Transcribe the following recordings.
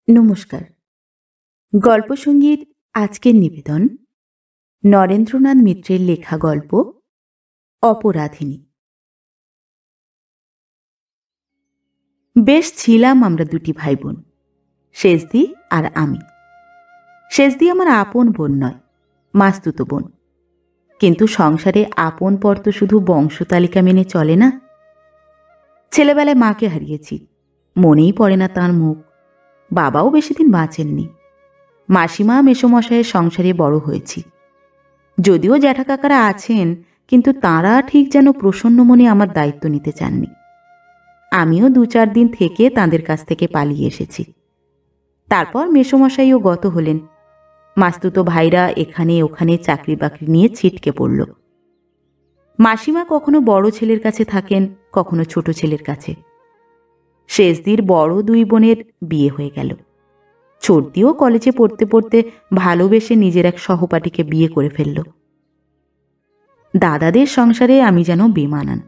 নমস্কার। গল্পসঙ্গীত আজকের নিবেদন নরেন্দ্রনাথ মিত্রের লেখা গল্প অপরাধিনী। বেশ ছিলাম আমরা দুটি ভাই বোন, শেষদি আর আমি। শেষদি আমার আপন বোন নয়, মাস্তুতো বোন। কিন্তু সংসারে আপন পর তো শুধু বংশতালিকা মেনে চলে না। ছেলেবেলায় মাকে হারিয়েছি, মনেই পড়ে না তাঁর মুখ। বাবাও বেশি দিন বাঁচেননি। মাসিমা মেসোমশাইয়ের সংসারে বড় হয়েছি। যদিও জ্যাঠা কাকারা আছেন, কিন্তু তাঁরা ঠিক যেন প্রসন্ন মনে আমার দায়িত্ব নিতে চাননি। আমিও 2-4 দিন থেকে তাঁদের কাছ থেকে পালিয়ে এসেছি। তারপর মেসোমশাইও গত হলেন। মাস্তুতো ভাইরা এখানে ওখানে চাকরি বাকরি নিয়ে ছিটকে পড়ল। মাসিমা কখনো বড় ছেলের কাছে থাকেন, কখনো ছোট ছেলের কাছে। শেষদির বড় 2 বোনের বিয়ে হয়ে গেল। ছোটদিও কলেজে পড়তে পড়তে ভালোবেসে নিজের এক সহপাঠীকে বিয়ে করে ফেলল। দাদাদের সংসারে আমি যেন বেমানান,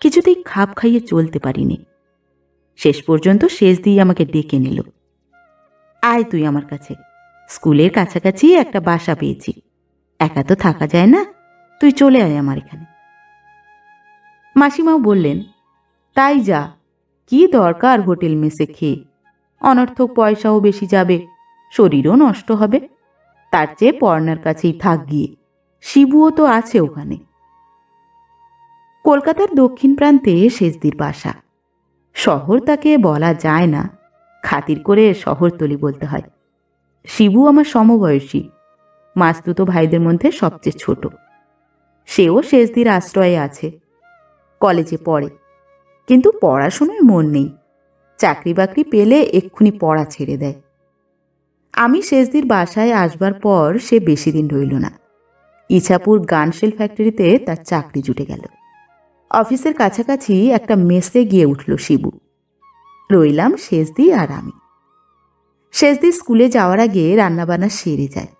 কিছুতেই খাপ খাইয়ে চলতে পারিনি। শেষ পর্যন্ত শেষদি আমাকে ডেকে নিল। আয় তুই আমার কাছে, স্কুলের কাছাকাছি একটা বাসা পেয়েছি, একা তো থাকা যায় না, তুই চলে আয় আমার এখানে। মাসিমাও বললেন, তাই যা, কি দরকার হোটেল মেসে খেয়ে, অনর্থক পয়সাও বেশি যাবে, শরীরও নষ্ট হবে, তার চেয়ে পর্ণার কাছেই থাক গিয়ে, শিবুও তো আছে ওখানে। কলকাতার দক্ষিণ প্রান্তে শেষদির বাসা। শহর তাকে বলা যায় না, খাতির করে শহরতলি বলতে হয়। শিবু আমার সমবয়সী, মাস্তুতো ভাইদের মধ্যে সবচেয়ে ছোট। সেও শেষদির আশ্রয়ে আছে, কলেজে পড়ে, কিন্তু পড়াশোনায় মন নেই। চাকরি বাকরি পেলে এক্ষুনি পড়া ছেড়ে দেয়। আমি শেষদির বাসায় আসবার পর সে বেশি দিন রইল না। ইছাপুর গানশেল ফ্যাক্টরিতে তার চাকরি জুটে গেল। অফিসের কাছাকাছি একটা মেসে গিয়ে উঠল শিবু। রইলাম শেষদি আর আমি। শেষদি স্কুলে যাওয়ার আগে রান্নাবান্না সেরে যায়।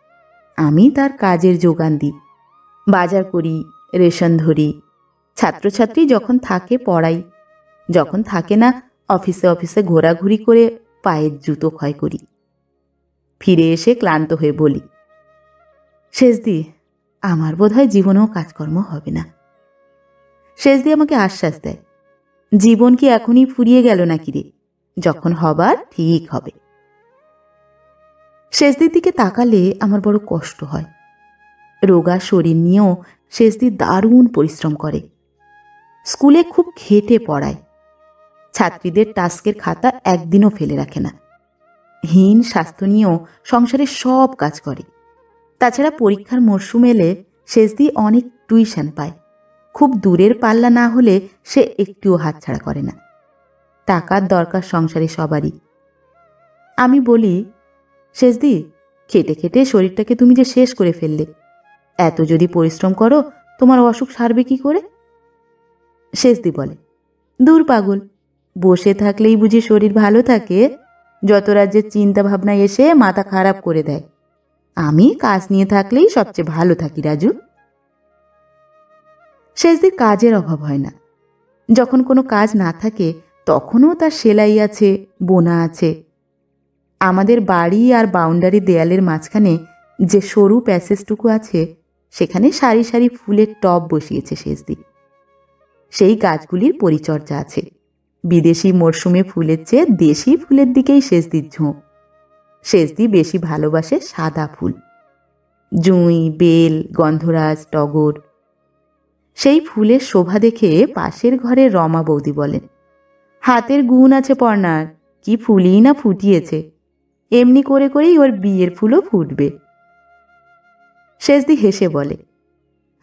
আমি তার কাজের যোগান দিই, বাজার করি, রেশন ধরি। ছাত্রছাত্রী যখন থাকে পড়াই, যখন থাকে না অফিসে অফিসে ঘোরাঘুরি করে পায়ের জুতো ক্ষয় করি। ফিরে এসে ক্লান্ত হয়ে বলি, শেষদি, আমার বোধহয় জীবনেও কাজকর্ম হবে না। শেষদি আমাকে আশ্বাস দেয়, জীবন কি এখনই ফুরিয়ে গেল নাকি রে, যখন হবার ঠিক হবে। শেষদির দিকে তাকালে আমার বড় কষ্ট হয়। রোগা শরীর নিয়েও শেষদি দারুণ পরিশ্রম করে। স্কুলে খুব খেটে পড়ায়, ছাত্রীদের টাস্কের খাতা একদিনও ফেলে রাখে না। হীন স্বাস্থ্য নিয়েও সংসারের সব কাজ করে। তাছাড়া পরীক্ষার মরশুম এলে শেষদি অনেক টিউশন পায়। খুব দূরের পাল্লা না হলে সে একটুও হাতছাড়া করে না। টাকার দরকার সংসারে সবারই। আমি বলি, শেষদি, খেটে খেটে শরীরটাকে তুমি যে শেষ করে ফেললে, এত যদি পরিশ্রম করো তোমার অসুখ সারবে কি করে? শেষদি বলে, দূর পাগল, বসে থাকলেই বুঝি শরীর ভালো থাকে? যত রাজ্যের চিন্তা ভাবনা এসে মাথা খারাপ করে দেয়। আমি কাজ নিয়ে থাকলেই সবচেয়ে ভালো থাকি রাজু। শেষদির কাজের অভাব হয় না। যখন কোনো কাজ না থাকে তখনও তার সেলাই আছে, বোনা আছে। আমাদের বাড়ি আর বাউন্ডারি দেয়ালের মাঝখানে যে সরু প্যাসেজটুকু আছে, সেখানে সারি সারি ফুলের টব বসিয়েছে শেষদি। সেই গাছগুলির পরিচর্যা আছে। বিদেশি মরশুমে ফুলের চেয়ে দেশি ফুলের দিকেই শেষদির ঝোঁক। শেষদি বেশি ভালোবাসে সাদা ফুল, জুঁই, বেল, গন্ধরাজ, টগর। সেই ফুলের শোভা দেখে পাশের ঘরে রমা বৌদি বলেন, হাতের গুণ আছে পর্ণার, কি ফুলই না ফুটিয়েছে, এমনি করে করেই ওর বিয়ের ফুলও ফুটবে। শেষদি হেসে বলে,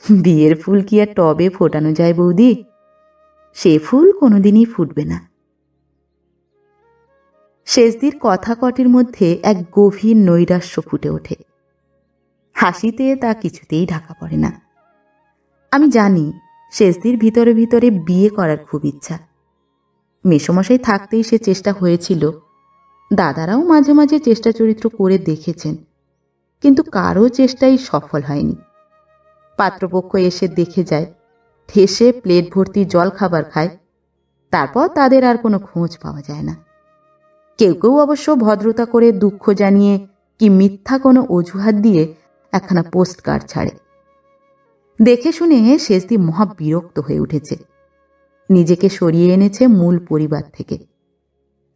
বিয়ের ফুল কি আর টবে ফোটানো যায় বৌদি? সে ফুল কোনোদিনই ফুটবে না। শেষদির কথা কটির মধ্যে এক গভীর নৈরাশ্য ফুটে ওঠে। হাসিতে তা কিছুতেই ঢাকা পড়ে না। আমি জানি শেষদির ভিতরে ভিতরে বিয়ে করার খুব ইচ্ছা। মেসোমশাই থাকতেই সে চেষ্টা হয়েছিল, দাদারাও মাঝে মাঝে চেষ্টা চরিত্র করে দেখেছেন, কিন্তু কারো চেষ্টাই সফল হয়নি। পাত্রপক্ষ এসে দেখে যায়, ঠেসে প্লেট ভর্তি জল খাবার খায়, তারপর তাদের আর কোনো খোঁজ পাওয়া যায় না। কেউ কেউ অবশ্য ভদ্রতা করে দুঃখ জানিয়ে কি মিথ্যা কোনো অজুহাত দিয়ে একখানা পোস্ট কার্ড ছাড়ে। দেখে শুনে শেষদি মহা বিরক্ত হয়ে উঠেছে। নিজেকে সরিয়ে এনেছে মূল পরিবার থেকে।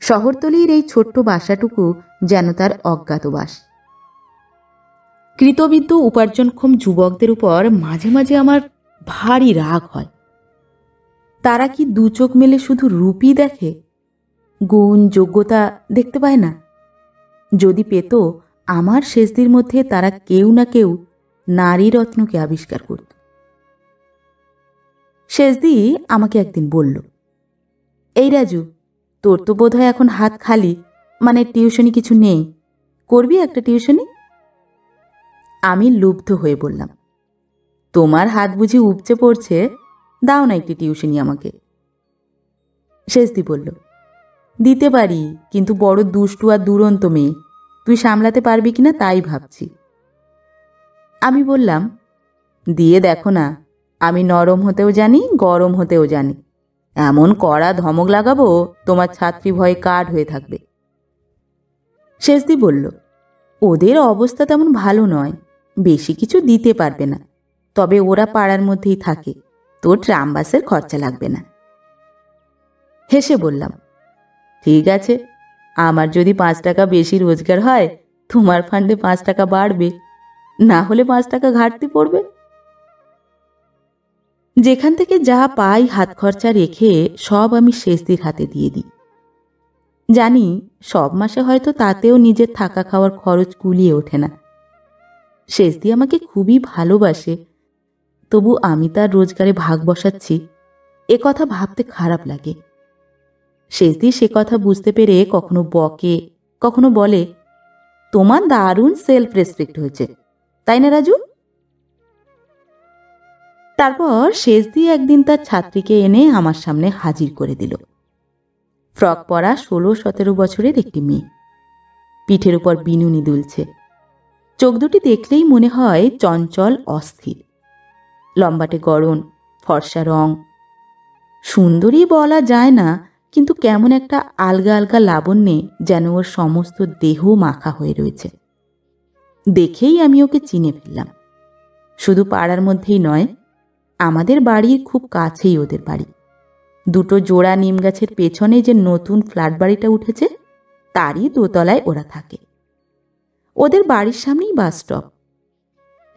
শহরতলির এই ছোট্ট বাসাটুকু যেন তার অজ্ঞাতবাস। কৃতবিদ্য উপার্জনক্ষম যুবকদের উপর মাঝে মাঝে আমার ভারী রাগ হয়। তারা কি দু চোখ মেলে শুধু রূপই দেখে, গুণ যোগ্যতা দেখতে পায় না? যদি পেত, আমার শেষদির মধ্যে তারা কেউ না কেউ নারী রত্নকে আবিষ্কার করত। শেষদি আমাকে একদিন বলল, এই রাজু, তোর তো বোধ হয় এখন হাত খালি, মানে টিউশনি কিছু নেই, করবি একটা টিউশনি? আমি লুব্ধ হয়ে বললাম, তোমার হাত বুঝি উপচে পড়ছে, দাও না একটি টিউশনি আমাকে। শেষদি বলল, দিতে পারি, কিন্তু বড় দুষ্টু আর দুরন্ত মেয়ে, তুই সামলাতে পারবি কিনা তাই ভাবছি। আমি বললাম, দিয়ে দেখো না, আমি নরম হতেও জানি, গরম হতেও জানি। এমন কড়া ধমক লাগাবো তোমার ছাত্রী ভয়ে কাঠ হয়ে থাকবে। শেষদি বলল, ওদের অবস্থা তেমন ভালো নয়, বেশি কিছু দিতে পারবে না, তবে ওরা পাড়ার মধ্যেই থাকে, তোর ট্রাম বাসের খরচা লাগবে না। হেসে বললাম, ঠিক আছে, আমার যদি 5 টাকা বেশি রোজগার হয়, তোমার ফান্ডে 5 টাকা বাড়বে, না হলে 5 টাকা ঘাটতি পড়বে। যেখান থেকে যা পাই হাত খরচা রেখে সব আমি শেষদির হাতে দিয়ে দিই। জানি সব মাসে হয়তো তাতেও নিজের থাকা খাওয়ার খরচ কুলিয়ে ওঠে না। শেষদি আমাকে খুবই ভালোবাসে, তবু আমি তার রোজগারে ভাগ বসাচ্ছি, এ কথা ভাবতে খারাপ লাগে। শেষদি সে কথা বুঝতে পেরে কখনো বকে, কখনো বলে, তোমার দারুণ সেলফ রেসপেক্ট হয়েছে, তাই না রাজু? তারপর শেষদি একদিন তার ছাত্রীকে এনে আমার সামনে হাজির করে দিল। ফ্রক পরা 16-17 বছরের একটি মেয়ে, পিঠের উপর বিনুনি দুলছে, চোখ দুটি দেখলেই মনে হয় চঞ্চল অস্থির, লম্বাটে গড়ন, ফর্সা রং। সুন্দরী বলা যায় না, কিন্তু কেমন একটা আলগা আলগা লাবণ্যে যেন ওর সমস্ত দেহ মাখা হয়ে রয়েছে। দেখেই আমি ওকে চিনে ফেললাম। শুধু পাড়ার মধ্যেই নয়, আমাদের বাড়ির খুব কাছেই ওদের বাড়ি। দুটো জোড়া নিম গাছের পেছনে যে নতুন ফ্ল্যাট বাড়িটা উঠেছে, তারই দোতলায় ওরা থাকে। ওদের বাড়ির সামনেই বাস স্টপ,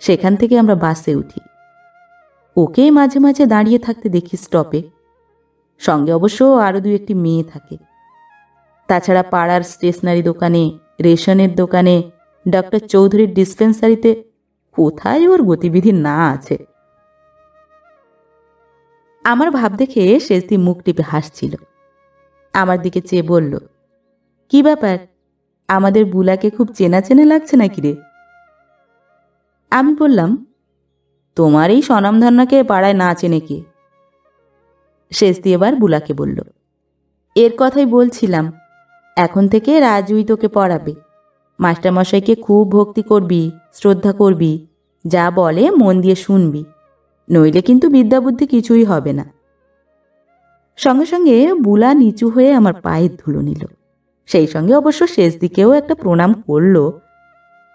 সেখান থেকে আমরা বাসে উঠি। ওকে মাঝে মাঝে দাঁড়িয়ে থাকতে দেখি স্টপে, সঙ্গে অবশ্য আরো 2-1টি মেয়ে থাকে। তাছাড়া পাড়ার স্টেশনারি দোকানে, রেশনের দোকানে, ডক্টর চৌধুরীর ডিসপেন্সারিতে কোথায় ওর গতিবিধি না আছে। আমার ভাব দেখে শেষদি মুখ টিপে হাসছিল, আমার দিকে চেয়ে বলল, কি ব্যাপার, আমাদের বুলাকে খুব চেনা চেনা লাগছে নাকি রে? আমি বললাম, তোমার এই স্বনামধন্যাকে পাড়ায় না চেনে কে? শেষদি এবার বুলাকে বলল, এর কথাই বলছিলাম, এখন থেকে রাজুই তোকে পড়াবে। মাস্টারমশাইকে খুব ভক্তি করবি, শ্রদ্ধা করবি, যা বলে মন দিয়ে শুনবি, নইলে কিন্তু বিদ্যা বুদ্ধি কিছুই হবে না। সঙ্গে সঙ্গে বুলা নিচু হয়ে আমার পায়ের ধুলো নিল, সেই সঙ্গে অবশ্য শেষদিকেও একটা প্রণাম করল।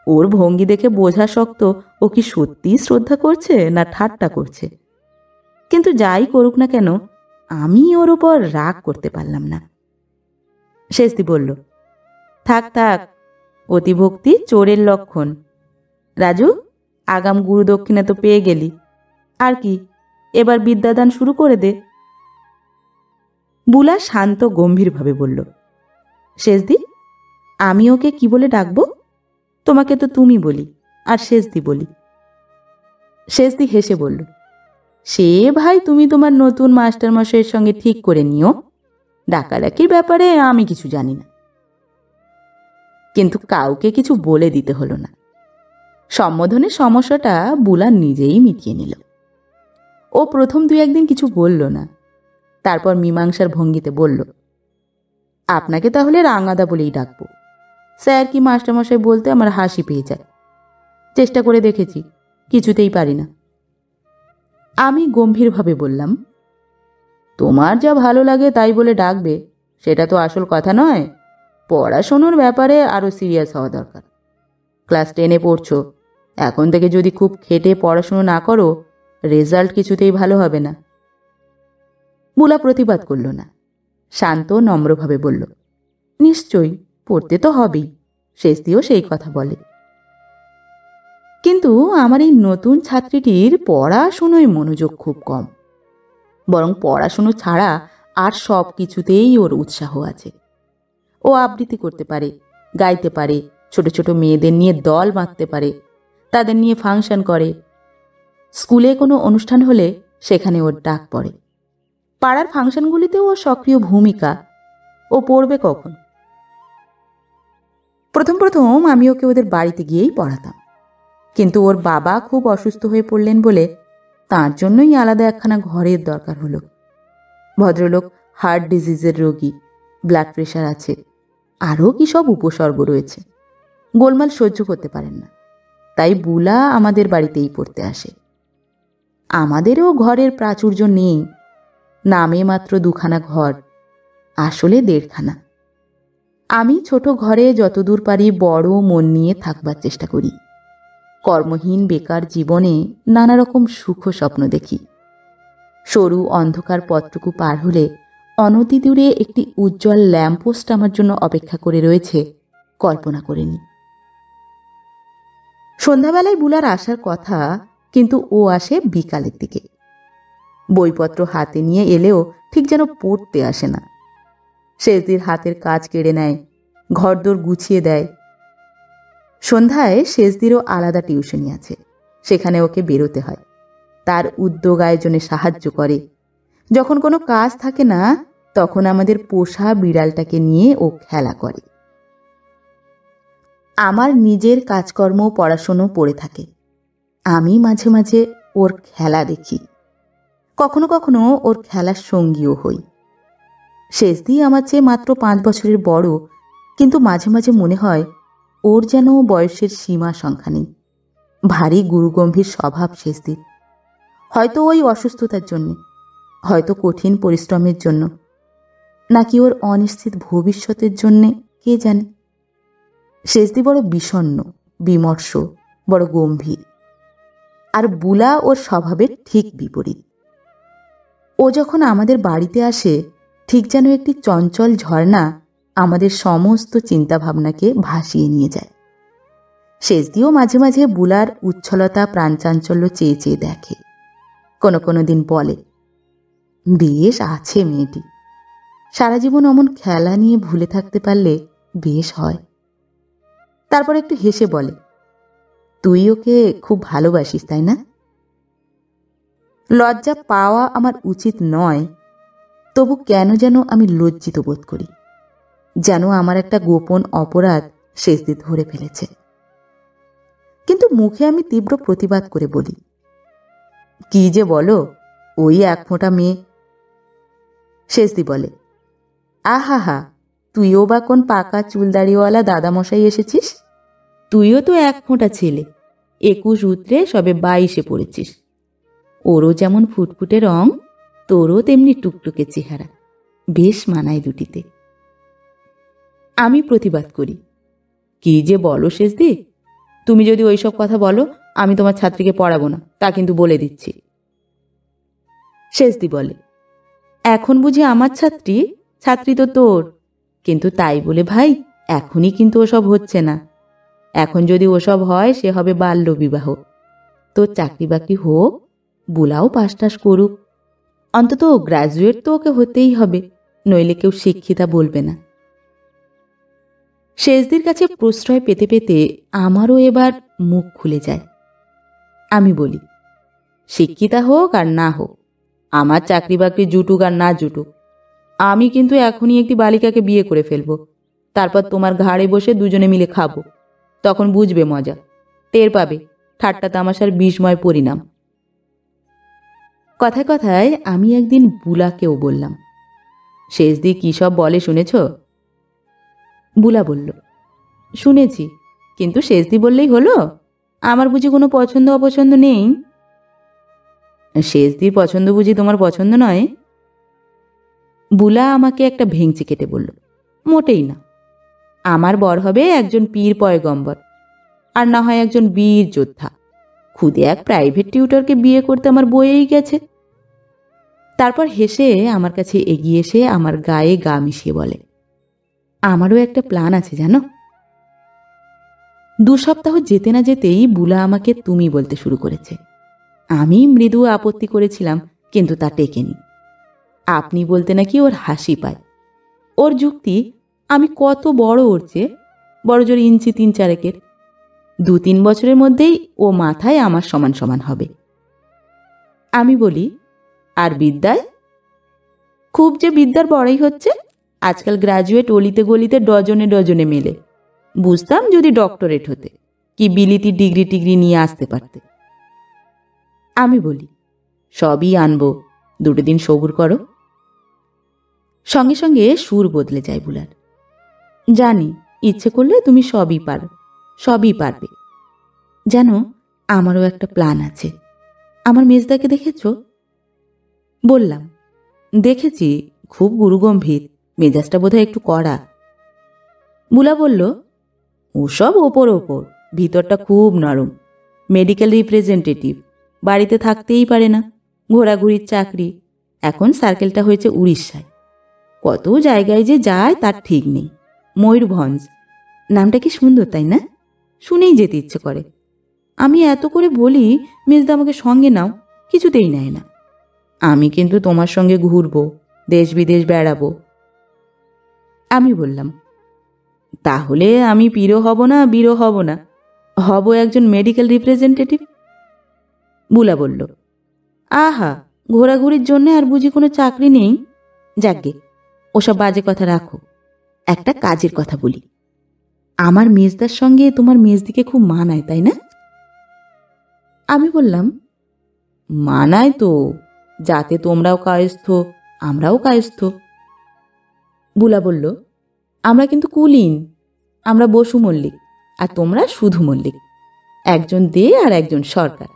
ওর ভঙ্গি দেখে বোঝা শক্ত ও কি সত্যিই শ্রদ্ধা করছে না ঠাট্টা করছে। কিন্তু যাই করুক না কেন, আমি ওর উপর রাগ করতে পারলাম না। শেষদি বলল, থাক থাক, অতিভক্তি চোরের লক্ষণ। রাজু, আগাম গুরু দক্ষিণা তো পেয়ে গেলি, আর কি, এবার বিদ্যাদান শুরু করে দে। বুলা শান্ত গম্ভীরভাবে বলল, শেষদি, আমি ওকে কি বলে ডাকবো? তোমাকে তো তুমি বলি, আর শেষদি বলি। শেষদি হেসে বলল, সে ভাই তুমি তোমার নতুন মাস্টারমশাইয়ের সঙ্গে ঠিক করে নিও, ডাকাডাকির ব্যাপারে আমি কিছু জানি না। কিন্তু কাউকে কিছু বলে দিতে হলো না। সম্বোধনের সমস্যাটা বুলা নিজেই মিটিয়ে নিল। ও প্রথম 2-1 দিন কিছু বলল না, তারপর মীমাংসার ভঙ্গিতে বলল, আপনাকে তাহলে রাঙাদা বলেই ডাকবো। স্যার কি মাস্টারমশাই বলতে আমার হাসি পেয়ে যায়। চেষ্টা করে দেখেছি, কিছুতেই পারি না। আমি গম্ভীরভাবে বললাম, তোমার যা ভালো লাগে তাই বলে ডাকবে, সেটা তো আসল কথা নয়। পড়াশোনার ব্যাপারে আরও সিরিয়াস হওয়া দরকার। ক্লাস 10-এ পড়ছো, এখন থেকে যদি খুব খেটে পড়াশুনো না করো, রেজাল্ট কিছুতেই ভালো হবে না। বুলা প্রতিবাদ করল না, শান্ত নম্রভাবে বলল, নিশ্চয়ই পড়তে তো হবেই। শেষদিও সেই কথা বলে। কিন্তু আমার এই নতুন ছাত্রীটির পড়াশুনোয় মনোযোগ খুব কম, বরং পড়াশুনো ছাড়া আর সব কিছুতেই ওর উৎসাহ আছে। ও আবৃত্তি করতে পারে, গাইতে পারে, ছোট ছোট মেয়েদের নিয়ে দল বাঁধতে পারে, তাদের নিয়ে ফাংশন করে। স্কুলে কোনো অনুষ্ঠান হলে সেখানে ওর ডাক পড়ে। পাড়ার ফাংশনগুলিতেও ওর সক্রিয় ভূমিকা। ও পড়বে কখন? প্রথম প্রথম আমি ওকে ওদের বাড়িতে গিয়েই পড়াতাম, কিন্তু ওর বাবা খুব অসুস্থ হয়ে পড়লেন বলে তার জন্যই আলাদা একখানা ঘরের দরকার হলো। ভদ্রলোক হার্ট ডিজিজের রোগী, ব্লাড প্রেশার আছে, আরও কি সব উপসর্গ রয়েছে। গোলমাল সহ্য করতে পারেন না, তাই বুলা আমাদের বাড়িতেই পড়তে আসে। আমাদেরও ঘরের প্রাচুর্য নেই, নামে মাত্র 2খানা ঘর, আসলে 1.5খানা। আমি ছোট ঘরে যতদূর পারি বড় মন নিয়ে থাকবার চেষ্টা করি। কর্মহীন বেকার জীবনে নানা রকম সুখ স্বপ্ন দেখি। সরু অন্ধকার পথটুকু পার হলে অনতি দূরে একটি উজ্জ্বল ল্যাম্পপোস্ট আমার জন্য অপেক্ষা করে রয়েছে, কল্পনা করে নি। সন্ধ্যাবেলায় বুলার আসার কথা, কিন্তু ও আসে বিকালের দিকে। বইপত্র হাতে নিয়ে এলেও ঠিক যেন পড়তে আসে না। শেষদির হাতের কাজ কেড়ে নেয়, ঘরদোর গুছিয়ে দেয়। সন্ধ্যায় শেষদিরও আলাদা টিউশনি আছে, সেখানে ওকে বেরোতে হয়। তার উদ্যোগ আয়োজনে সাহায্য করে। যখন কোনো কাজ থাকে না, তখন আমাদের পোষা বিড়ালটাকে নিয়ে ও খেলা করে। আমার নিজের কাজকর্ম পড়াশুনো পড়ে থাকে, আমি মাঝে মাঝে ওর খেলা দেখি। কখনো কখনো ওর খেলার সঙ্গীও হই। শেষদি আমার চেয়ে মাত্র 5 বছরের বড়, কিন্তু মাঝে মাঝে মনে হয় ওর যেন বয়সের সীমা সংখ্যা নেই। ভারী গুরুগম্ভীর স্বভাব শেষদির। হয়তো ওই অসুস্থতার জন্য, হয়তো কঠিন পরিশ্রমের জন্য, নাকি ওর অনিশ্চিত ভবিষ্যতের জন্যে, কে জানে। শেষদি বড় বিষণ্ণ, বিমর্ষ, বড় গম্ভীর। আর বুলা ওর স্বভাবের ঠিক বিপরীত। ও যখন আমাদের বাড়িতে আসে, ঠিক যেন একটি চঞ্চল ঝর্ণা আমাদের সমস্ত চিন্তাভাবনাকে ভাসিয়ে নিয়ে যায়। শেষদিও মাঝে মাঝে বুলার উচ্ছলতা প্রাণচাঞ্চল্য চেয়ে চেয়ে দেখে। কোনো কোনো দিন বলে, বেশ আছে মেয়েটি, সারা জীবন অমন খেলা নিয়ে ভুলে থাকতে পারলে বেশ হয়। তারপর একটু হেসে বলে, তুই ওকে খুব ভালোবাসিস তাই না? লজ্জা পাওয়া আমার উচিত নয়, তবু কেন যেন আমি লজ্জিত বোধ করি, যেন আমার একটা গোপন অপরাধ শেষদি ধরে ফেলেছে। কিন্তু মুখে আমি তীব্র প্রতিবাদ করে বলি, কি যে বলো, ওই 1 ফোঁটা মেয়ে। শেষদি বলে, আহা, তুইও বা কোন পাকা চুলদাড়িওয়ালা দাদামশাই এসেছিস? তুইও তো 1 ফোঁটা ছেলে, 21 উতরে সবে 22-এ পড়েছিস। ওরও যেমন ফুটফুটে রং, তোরও তেমনি টুকটুকে চেহারা, বেশ মানায় দুটিতে। আমি প্রতিবাদ করি, কি যে বলো শেষদি, তুমি যদি ওইসব কথা বলো, আমি তোমার ছাত্রীকে পড়াবো না, তা কিন্তু বলে দিচ্ছি। শেষদি বলে, এখন বুঝি আমার ছাত্রী? ছাত্রী তো তোর। কিন্তু তাই বলে ভাই, এখনই কিন্তু ওসব হচ্ছে না। এখন যদি ওসব হয়, সে হবে বাল্য বিবাহ। তোর চাকরি বাকরি হোক, বুলাও পাস টাস করুক, অন্তত গ্র্যাজুয়েট তো ওকে হতেই হবে, নইলে কেউ শিক্ষিতা বলবে না। শেষদির কাছে প্রশ্রয় পেতে পেতে আমারও এবার মুখ খুলে যায়। আমি বলি, শিক্ষিতা হোক আর না হোক, আমার চাকরি বাকরি জুটুক আর না জুটুক, আমি কিন্তু এখনই একটি বালিকাকে বিয়ে করে ফেলবো। তারপর তোমার ঘাড়ে বসে দুজনে মিলে খাবো। তখন বুঝবে মজা, টের পাবে ঠাট্টা তামাশার বিস্ময় পরিণাম। কথায় কথায় আমি একদিন বুলাকেও বললাম, শেষদি কি সব বলে শুনেছ? বুলা বলল, শুনেছি, কিন্তু শেষদি বললেই হলো? আমার বুঝি কোনো পছন্দ অপছন্দ নেই? শেষদির পছন্দ বুঝি তোমার পছন্দ নয়? বুলা আমাকে একটা ভেঙচি কেটে বলল, মোটেই না। আমার বর হবে একজন পীর পয়গম্বর, আর না হয় একজন বীর যোদ্ধা। খুদে এক প্রাইভেট টিউটরকে বিয়ে করতে আমার বয়েই গেছে। তারপর হেসে আমার কাছে এগিয়ে এসে আমার গায়ে গা মিশিয়ে বলে, আমারও একটা প্ল্যান আছে জানো। 2 সপ্তাহ যেতে না যেতেই বুলা আমাকে তুমি বলতে শুরু করেছে। আমি মৃদু আপত্তি করেছিলাম, কিন্তু তা টেকেনি। আপনি বলতে নাকি ওর হাসি পায়। ওর যুক্তি, আমি কত বড় ওর চেয়ে, বড় জোর ইঞ্চি 3-4 2-3 বছরের মধ্যেই ও মাথায় আমার সমান সমান হবে। আমি বলি, আর বিদ্যায়? খুব যে বিদ্যার বড়াই হচ্ছে, আজকাল গ্রাজুয়েট অলিতে গলিতে ডজনে ডজনে মেলে। বুঝতাম যদি ডক্টরেট হতে, কি বিলিতি ডিগ্রি টিগ্রি নিয়ে আসতে পারতে। আমি বলি, সবই আনবো, 2 দিন সবুর করো। সঙ্গে সঙ্গে সুর বদলে যায় বুলার। জানি ইচ্ছে করলে তুমি সবই পারো, সবই পারবে। জানো, আমারও একটা প্ল্যান আছে। আমার মেজদাকে দেখেছ? বললাম, দেখেছি, খুব গুরুগম্ভীর, মেজাজটা বোধহয় একটু কড়া। বুলা বলল, ওসব ওপর ওপর, ভিতরটা খুব নরম। মেডিকেল রিপ্রেজেন্টেটিভ, বাড়িতে থাকতেই পারে না, ঘোরাঘুরির চাকরি। এখন সার্কেলটা হয়েছে উড়িষ্যায়। কত জায়গায় যে যায় তার ঠিক নেই। ময়ূরভঞ্জ নামটা কি সুন্দর, তাই না? শুনেই যেতে ইচ্ছে করে। আমি এত করে বলি, মেজদা আমাকে সঙ্গে নাও, কিছুতেই নেয় না। আমি কিন্তু তোমার সঙ্গে ঘুরবো, দেশ বিদেশ বেড়াবো। আমি বললাম, তাহলে আমি পীরও হব না, বীরও হব না, হব একজন মেডিকেল রিপ্রেজেন্টেটিভ। বুলা বলল, আহা, ঘোরাঘুরির জন্য আর বুঝি কোনো চাকরি নেই? যাকগে, ওসব বাজে কথা রাখো, একটা কাজের কথা বলি। আমার মেজদার সঙ্গে তোমার মেজদিকে খুব মানায়, তাই না? আমি বললাম, মানায় তো, যাতে তোমরাও কায়স্থ, আমরাও কায়স্থ। বুলা বলল, আমরা কিন্তু কুলীন, আমরা বসু মল্লিক, আর তোমরা শুধু মল্লিক, একজন দে আর একজন সরকার।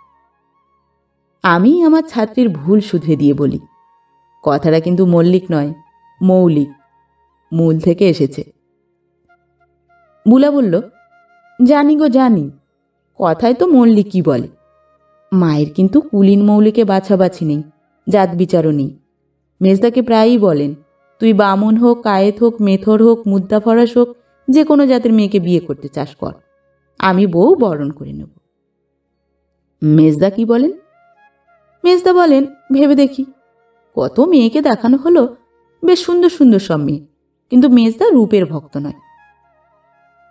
আমি আমার ছাত্রীর ভুল শুধরে দিয়ে বলি, কথাটা কিন্তু মল্লিক নয়, মৌলিক, মূল থেকে এসেছে। বুলা বলল, জানি গো জানি, কথায় তো মল্লিকই বলে। মায়ের কিন্তু কুলীন মৌলিকে বাছাবাছি নেই, জাত বিচারও নেই। মেজদাকে প্রায়ই বলেন, তুই বামুন হোক, কায়েত হোক, মেথর হোক, মুদ্রা ফরাস হোক, যে কোনো জাতের মেয়েকে বিয়ে করতে চাস কর, আমি বউ বরণ করে নেব। মেজদা কি বলেন? মেজদা বলেন, ভেবে দেখি। কত মেয়েকে দেখানো হলো, বেশ সুন্দর সুন্দর সব মেয়ে, কিন্তু মেজদা রূপের ভক্ত নয়।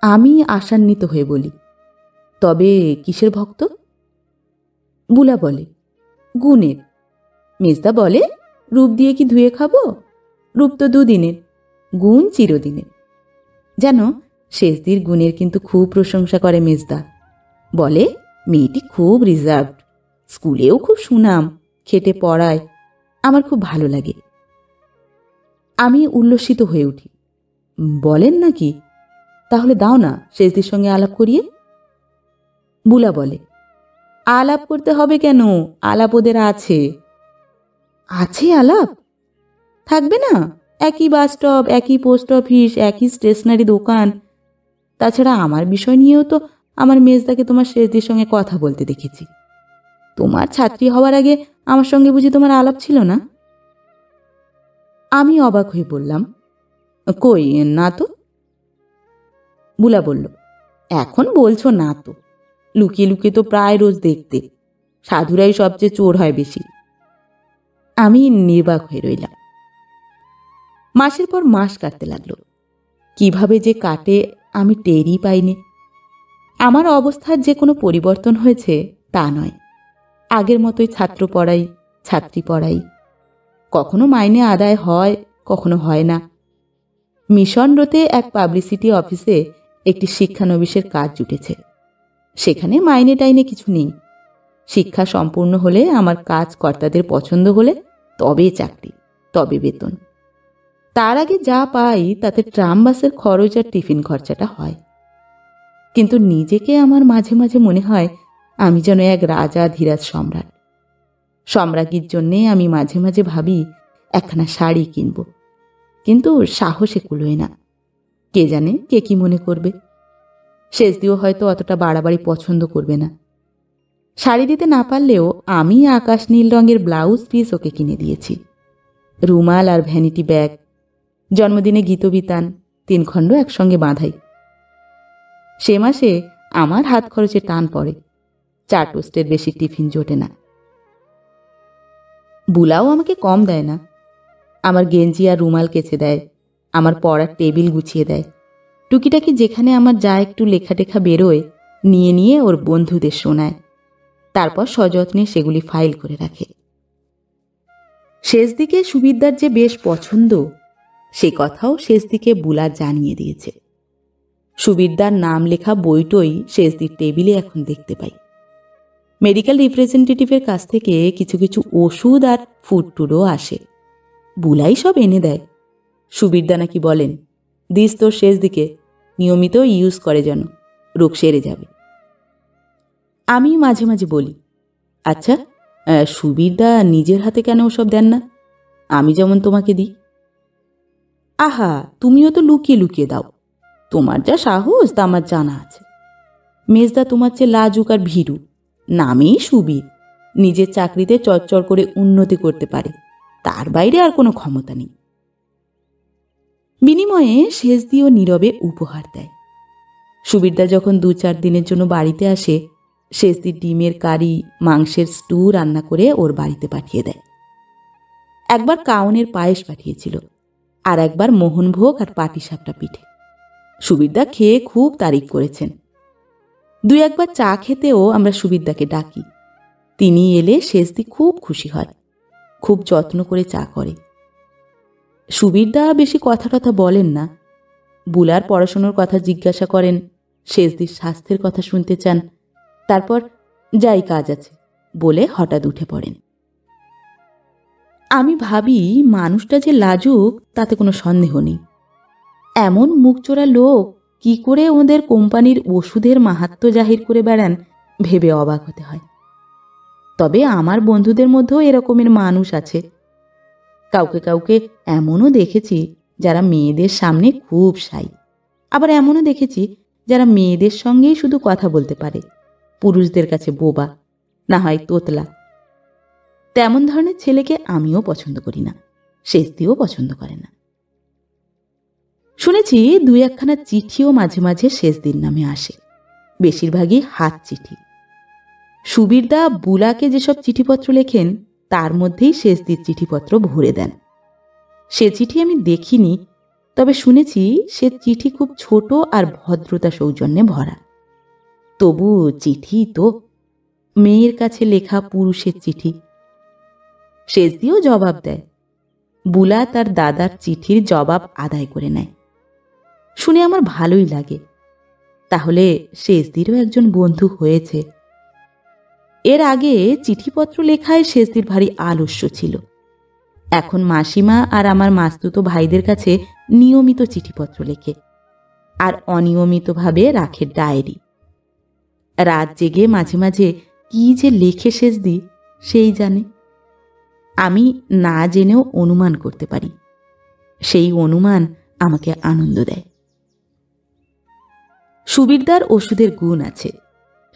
আমি আশান্বিত হয়ে বলি, তবে কিসের ভক্ত? বুলা বলে, গুণের। মেজদা বলে, রূপ দিয়ে কি ধুয়ে খাবো? রূপ তো 2 দিনের, গুণ চিরদিনের। জানো, শেষদির গুণের কিন্তু খুব প্রশংসা করে মেজদা। বলে, মেয়েটি খুব রিজার্ভড, স্কুলেও খুব সুনাম, খেটে পড়ায়, আমার খুব ভালো লাগে। আমি উল্লসিত হয়ে উঠি। বলেন নাকি? তাহলে দাও না শেষদির সঙ্গে আলাপ করিয়ে। বুলা বলে, আলাপ করতে হবে কেন, আলাপ ওদের আছে। আছে আলাপ? থাকবে না? একই বাস স্টপ, একই পোস্ট অফিস, একই স্টেশনারি দোকান। তাছাড়া আমার বিষয় নিয়েও তো আমার মেজদাকে তোমার শেষদির সঙ্গে কথা বলতে দেখেছি। তোমার ছাত্রী হওয়ার আগে আমার সঙ্গে বুঝি তোমার আলাপ ছিল না? আমি অবাক হয়ে বললাম, কই না তো। বুলা বলল, এখন বলছো না তো, লুকিয়ে লুকিয়ে তো প্রায় রোজ দেখতে, সাধুরাই সবচেয়ে চোর হয় বেশি। আমি নির্বাক হয়ে রইলাম। মাসের পর মাস কাটতে লাগলো। কিভাবে যে কাটে আমি টেরই পাইনি। আমার অবস্থার যে কোনো পরিবর্তন হয়েছে তা নয়, আগের মতোই ছাত্র পড়াই, ছাত্রী পড়াই। কখনো মাইনে আদায় হয়, কখনো হয় না। মিশনরতে এক পাবলিসিটি অফিসে একটি শিক্ষানবিশের কাজ জুটেছে। সেখানে মাইনে টাইনে কিছু নেই। শিক্ষা সম্পূর্ণ হলে, আমার কাজ কর্তাদের পছন্দ হলে তবে চাকরি, তবে বেতন। তার আগে যা পাই তাতে ট্রাম বাসের খরচ আর টিফিন খরচাটা হয়। কিন্তু নিজেকে আমার মাঝে মাঝে মনে হয় আমি যেন এক রাজা ধীরাজ সম্রাট। সম্রাজ্ঞীর জন্যে আমি মাঝে মাঝে ভাবি একখানা শাড়ি কিনব, কিন্তু সাহসে কুলোয় না। কে জানে কে কি মনে করবে। শেষদিও হয়তো অতটা বাড়াবাড়ি পছন্দ করবে না। শাড়ি দিতে না পারলেও আমি আকাশ নীল রঙের ব্লাউজ পিস ওকে কিনে দিয়েছি, রুমাল আর ভ্যানিটি ব্যাগ, জন্মদিনে গীতবিতান 3 খণ্ড একসঙ্গে বাঁধাই। সে মাসে আমার হাত খরচে টান পড়ে, 4 টোস্টের বেশি টিফিন জোটে না। বুলাও আমাকে কম দেয় না। আমার গেঞ্জি আর রুমাল কেচে দেয়, আমার পড়ার টেবিল গুছিয়ে দেয়, টুকিটাকি যেখানে আমার যা একটু লেখাটেখা বেরোয় নিয়ে নিয়ে ওর বন্ধুদের শোনায়, তারপর সযত্নে সেগুলি ফাইল করে রাখে। শেষ দিকে সুবিদ্যার যে বেশ পছন্দ, সে কথাও শেষ দিকে বুলা জানিয়ে দিয়েছে। সুবিদ্যার নাম লেখা বইটই শেষদির টেবিলে এখন দেখতে পাই। মেডিকেল রিপ্রেজেন্টেটিভের কাছ থেকে কিছু কিছু ওষুধ আর ফুড টুডও আসে, বুলাই সব এনে দেয়। সুবিদ্যা নাকি বলেন, দিস তোর শেষ দিকে নিয়মিত ইউজ করে যেন রোগ সেরে যাবে। আমি মাঝে মাঝে বলি, আচ্ছা সুবিদ্যা নিজের হাতে কেন ওসব দেন না, আমি যেমন তোমাকে দিই? আহা, তুমিও তো লুকিয়ে লুকিয়ে দাও, তোমার যা সাহস তা আমার জানা আছে। মেজদা তোমার চেয়ে লাজুক আর ভীরু, নামেই সুবীর, নিজের চাকরিতে চচ্চর করে উন্নতি করতে পারে, তার বাইরে আর কোনো ক্ষমতা নেই। বিনিময়ে শেষ দিয়েও নীরবে উপহার দেয়। সুবিরদা যখন 2-4 দিনের জন্য বাড়িতে আসে, শেষদি ডিমের কারি, মাংসের স্টু রান্না করে ওর বাড়িতে পাঠিয়ে দেয়। একবার কাউনের পায়েস পাঠিয়েছিল, আর একবার মোহনভোগ আর পাটিসাপটা পিঠে। সুবিরদা খেয়ে খুব তারিফ করেছেন। 2-1বার চা খেতেও আমরা সুবিরদাকে ডাকি, তিনি এলে শেষদি খুব খুশি হয়, খুব যত্ন করে চা করে। সুবিরদা বেশি কথা টথা বলেন না, বুলার পড়াশোনার কথা জিজ্ঞাসা করেন, শেষদির স্বাস্থ্যের কথা শুনতে চান, তারপর যাই কাজ আছে বলে হঠাৎ উঠে পড়েন। আমি ভাবি মানুষটা যে লাজুক তাতে কোনো সন্দেহ নেই। এমন মুখচোরা লোক কি করে ওদের কোম্পানির ওষুধের মাহাত্ম্য জাহির করে বেড়ান ভেবে অবাক হতে হয়। তবে আমার বন্ধুদের মধ্যেও এরকমের মানুষ আছে। কাউকে কাউকে এমনও দেখেছি যারা মেয়েদের সামনে খুব শাই, আবার এমনও দেখেছি যারা মেয়েদের সঙ্গেই শুধু কথা বলতে পারে, পুরুষদের কাছে বোবা, না হয় তোতলা। তেমন ধরনের ছেলেকে আমিও পছন্দ করি না, শেষদিও পছন্দ করে না। শুনেছি 2-1খানা চিঠিও মাঝে মাঝে শেষদির নামে আসে, বেশিরভাগই হাত চিঠি। সুবিরদা বুলাকে যেসব চিঠিপত্র লেখেন তার মধ্যেই শেষদির চিঠিপত্র ভরে দেন। সে চিঠি আমি দেখিনি, তবে শুনেছি সে চিঠি খুব ছোট আর ভদ্রতা সৌজন্যে ভরা। তবু চিঠি তো, মেয়ের কাছে লেখা পুরুষের চিঠি। শেষদিও জবাব দেয়, বুলা তার দাদার চিঠির জবাব আদায় করে নেয়। শুনে আমার ভালোই লাগে, তাহলে শেষদিরও একজন বন্ধু হয়েছে। এর আগে চিঠিপত্র লেখায় শেষদির ভারী আলস্য ছিল। এখন মাসিমা আর আমার মাস্তুতো ভাইদের কাছে নিয়মিত চিঠিপত্র লেখে, আর অনিয়মিতভাবে রাখে ডায়েরি। রাত জেগে মাঝে মাঝে কি যে লেখে শেষদি সেই জানে। আমি না জেনেও অনুমান করতে পারি, সেই অনুমান আমাকে আনন্দ দেয়। সুবিরদার ওষুধের গুণ আছে।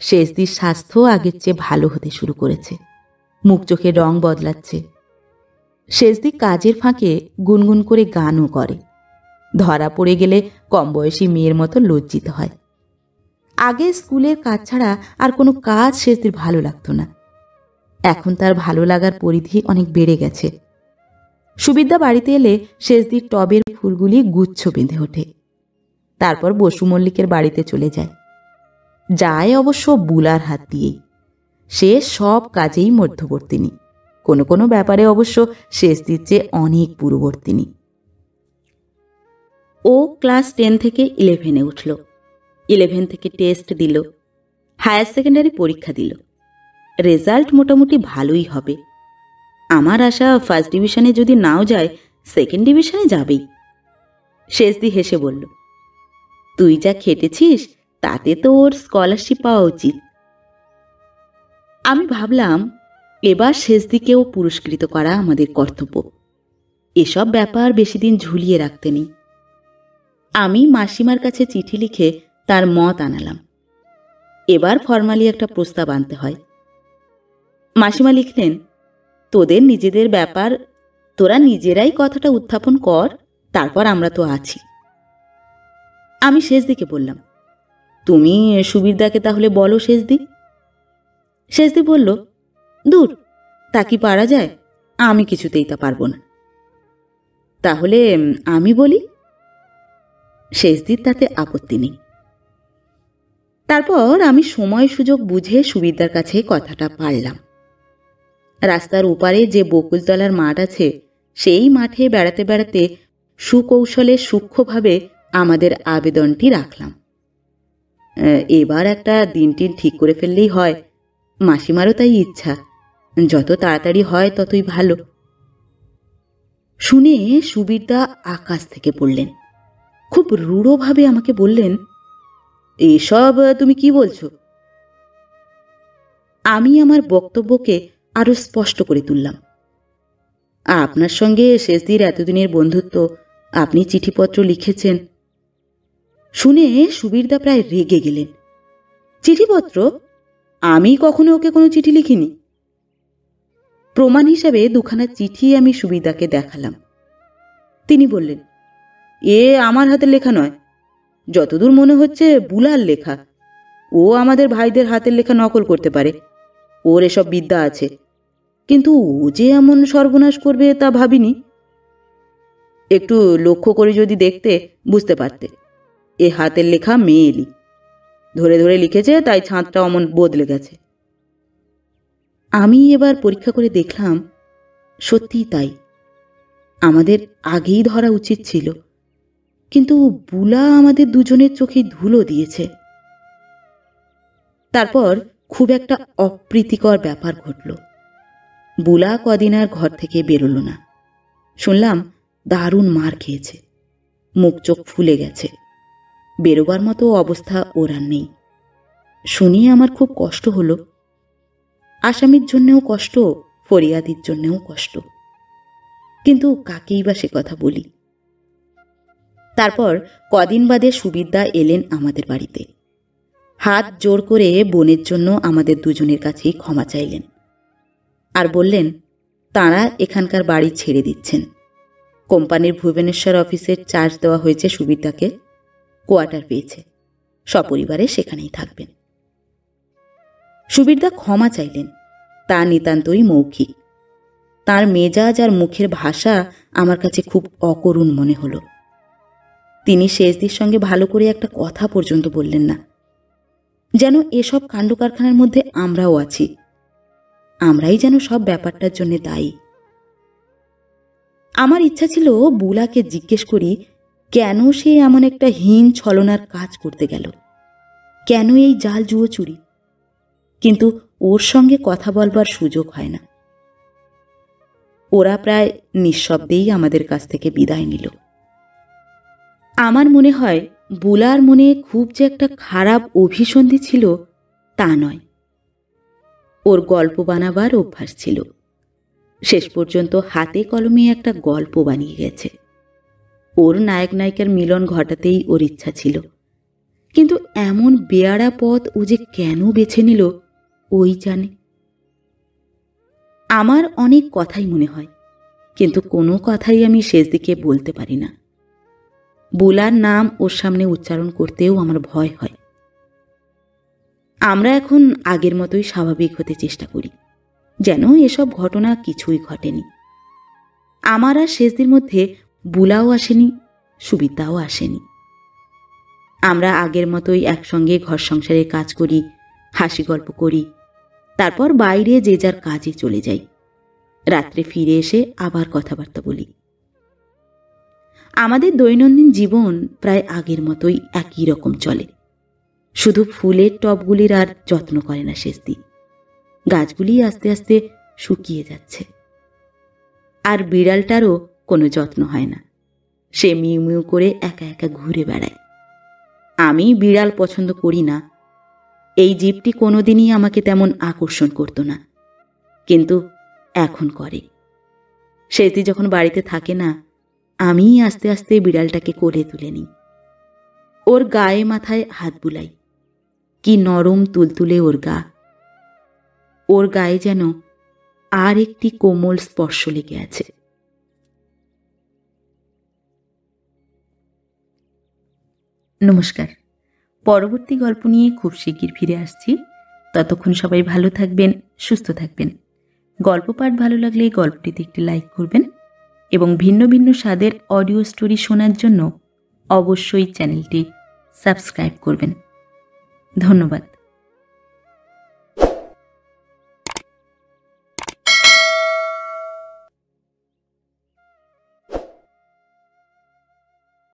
শেষদির স্বাস্থ্য আগের চেয়ে ভালো হতে শুরু করেছে, মুখ চোখের রং বদলাচ্ছে। শেষদি কাজের ফাঁকে গুনগুন করে গানও করে, ধরা পড়ে গেলে কম বয়সী মেয়ের মতো লজ্জিত হয়। আগে স্কুলের কাজ ছাড়া আর কোনো কাজ শেষদির ভালো লাগতো না, এখন তার ভালো লাগার পরিধি অনেক বেড়ে গেছে। সুবিদ্যা বাড়িতে এলে শেষদির টবের ফুলগুলি গুচ্ছ বেঁধে ওঠে, তারপর বসু মল্লিকের বাড়িতে চলে যায়। যায় অবশ্য বুলার হাত দিয়েই, সে সব কাজেই মধ্যবর্তিনী, কোনো কোনো ব্যাপারে অবশ্য শেষদির চেয়ে অনেক পূর্ববর্তিনী। ও ক্লাস 10 থেকে 11-এ উঠল, 11 থেকে টেস্ট দিল, হায়ার সেকেন্ডারি পরীক্ষা দিল। রেজাল্ট মোটামুটি ভালোই হবে। আমার আশা ফার্স্ট ডিভিশনে যদি নাও যায়, সেকেন্ড ডিভিশনে যাবেই। শেষদি হেসে বলল, তুই যা খেটেছিস তাতে তো ওর স্কলারশিপ পাওয়া উচিত। আমি ভাবলাম এবার শেষদিকেও পুরস্কৃত করা আমাদের কর্তব্য। এসব ব্যাপার বেশি দিন ঝুলিয়ে রাখতে নেই। আমি মাসিমার কাছে চিঠি লিখে তার মত আনালাম। এবার ফরমালি একটা প্রস্তাব আনতে হয়। মাসিমা লিখলেন, তোদের নিজেদের ব্যাপার, তোরা নিজেরাই কথাটা উত্থাপন কর, তারপর আমরা তো আছি। আমি শেষদিকে বললাম, তুমি সুবীরদাকে তাহলে বলো শেষদি। শেষদি বলল, দূর, তা কি পারা যায়? আমি কিছুতেই তা পারব না। তাহলে আমি বলি। শেষদির তাতে আপত্তি নেই। তারপর আমি সময় সুযোগ বুঝে সুবীরদার কাছে কথাটা পারলাম। রাস্তার ওপারে যে বকুলতলার মাঠ আছে, সেই মাঠে বেড়াতে বেড়াতে সুকৌশলে সূক্ষ্মভাবে আমাদের আবেদনটি রাখলাম। এবার একটা দিনটিন ঠিক করে ফেললেই হয়। মাসিমারও তাই ইচ্ছা, যত তাড়াতাড়ি হয় ততই ভালো। শুনে সুবীরদা আকাশ থেকে পড়লেন। খুব রূঢ়ভাবে আমাকে বললেন, এসব তুমি কি বলছো? আমি আমার বক্তব্যকে আরো স্পষ্ট করে তুললাম। আপনার সঙ্গে শেষদির এতদিনের বন্ধুত্ব, আপনি চিঠিপত্র লিখেছেন। শুনে সুবীরদা প্রায় রেগে গেলেন। চিঠিপত্র? আমি কখনো ওকে কোনো চিঠি লিখিনি। প্রমাণ হিসাবে দুখানা চিঠি আমি সুবীরদাকে দেখালাম। তিনি বললেন, এ আমার হাতের লেখা নয়, যতদূর মনে হচ্ছে বুলার লেখা। ও আমাদের ভাইদের হাতের লেখা নকল করতে পারে, ওর এসব বিদ্যা আছে, কিন্তু ও যে এমন সর্বনাশ করবে তা ভাবিনি। একটু লক্ষ্য করে যদি দেখতে বুঝতে পারতে, এ হাতের লেখা মেয়েলি, ধরে ধরে লিখেছে, তাই ছাঁদটা অমন বদলে গেছে। আমি এবার পরীক্ষা করে দেখলাম, সত্যিই তাই। আমাদের আগেই ধরা উচিত ছিল, কিন্তু বুলা আমাদের দুজনের চোখে ধুলো দিয়েছে। তারপর খুব একটা অপ্রীতিকর ব্যাপার ঘটল। বুলা কদিন আর ঘর থেকে বেরোলো না। শুনলাম দারুণ মার খেয়েছে, মুখ চোখ ফুলে গেছে, বেরোবার মতো অবস্থা ওর আর নেই। শুনিয়ে আমার খুব কষ্ট হলো। আসামির জন্যেও কষ্ট, ফরিয়াদির জন্যেও কষ্ট, কিন্তু কাকেই বা সে কথা বলি। তারপর কদিন বাদে সুবীরদা এলেন আমাদের বাড়িতে। হাত জোর করে বোনের জন্য আমাদের দুজনের কাছেই ক্ষমা চাইলেন, আর বললেন তাঁরা এখানকার বাড়ি ছেড়ে দিচ্ছেন। কোম্পানির ভুবনেশ্বর অফিসের চার্জ দেওয়া হয়েছে সুবীরদাকে, কোয়ার্টার পেয়েছে, সপরিবারে সেখানেই থাকবেন। সুবীরদা ক্ষমা চাইলেন, তা নিতান্তই মৌখিক। তার মেজাজ আর মুখের ভাষা আমার কাছে খুব অকরুণ মনে হলো। তিনি শেষদির সঙ্গে ভালো করে একটা কথা পর্যন্ত বললেন না, যেন এসব কাণ্ড কারখানার মধ্যে আমরাও আছি, আমরাই যেন সব ব্যাপারটার জন্য দায়ী। আমার ইচ্ছা ছিল বুলাকে জিজ্ঞেস করি, কেন সে এমন একটা হীন ছলনার কাজ করতে গেল, কেন এই জাল জুয়ো চুরি, কিন্তু ওর সঙ্গে কথা বলবার সুযোগ হয় না। ওরা প্রায় নিঃশব্দেই আমাদের কাছ থেকে বিদায় নিল। আমার মনে হয় বুলার মনে খুব যে একটা খারাপ অভিসন্ধি ছিল তা নয়, ওর গল্প বানাবার অভ্যাস ছিল। শেষ পর্যন্ত হাতে কলমে একটা গল্প বানিয়ে গেছে। ওর নায়ক নায়িকার মিলন ঘটাতেই ওর ইচ্ছা ছিল, কিন্তু এমন বেয়াড়া পথ ও যে কেন বেছে নিল ওই জানে। আমার অনেক কথাই মনে হয়, কিন্তু কোনো কথাই আমি শেষদিকে বলতে পারি না। বুলার নাম ওর সামনে উচ্চারণ করতেও আমার ভয় হয়। আমরা এখন আগের মতোই স্বাভাবিক হতে চেষ্টা করি, যেন এসব ঘটনা কিছুই ঘটেনি। আমার আর শেষদির মধ্যে বুলাও আসেনি, সুবিধাও আসেনি। আমরা আগের মতোই একসঙ্গে ঘর সংসারের কাজ করি, হাসি গল্প করি, তারপর বাইরে যে যার কাজে চলে যাই। রাত্রে ফিরে এসে আবার কথাবার্তা বলি। আমাদের দৈনন্দিন জীবন প্রায় আগের মতোই একই রকম চলে, শুধু ফুলের টবগুলির আর যত্ন করে না শেষদি। গাছগুলি আস্তে আস্তে শুকিয়ে যাচ্ছে। আর বিড়ালটারও কোনো যত্ন হয় না, সে মিউ মিউ করে একা একা ঘুরে বেড়ায়। আমি বিড়াল পছন্দ করি না, এই জীবটি কোনোদিনই আমাকে তেমন আকর্ষণ করত না, কিন্তু এখন করে। শেষদি যখন বাড়িতে থাকে না, আমিই আস্তে আস্তে বিড়ালটাকে কোলে তুলে নিই। ওর গায়ে মাথায় হাত বুলাই। কি নরম তুলতুলে ওর গা। ওর গায়ে যেন আর একটি কোমল স্পর্শ লেগে আছে। নমস্কার। পরবর্তী গল্প নিয়ে খুব শিগগির ফিরে আসছি। ততক্ষণ সবাই ভালো থাকবেন, সুস্থ থাকবেন। গল্প পাঠ ভালো লাগলে গল্পটিতে একটি লাইক করবেন এবং ভিন্ন ভিন্ন স্বাদের অডিও স্টোরি শোনার জন্য অবশ্যই চ্যানেলটি সাবস্ক্রাইব করবেন। ধন্যবাদ।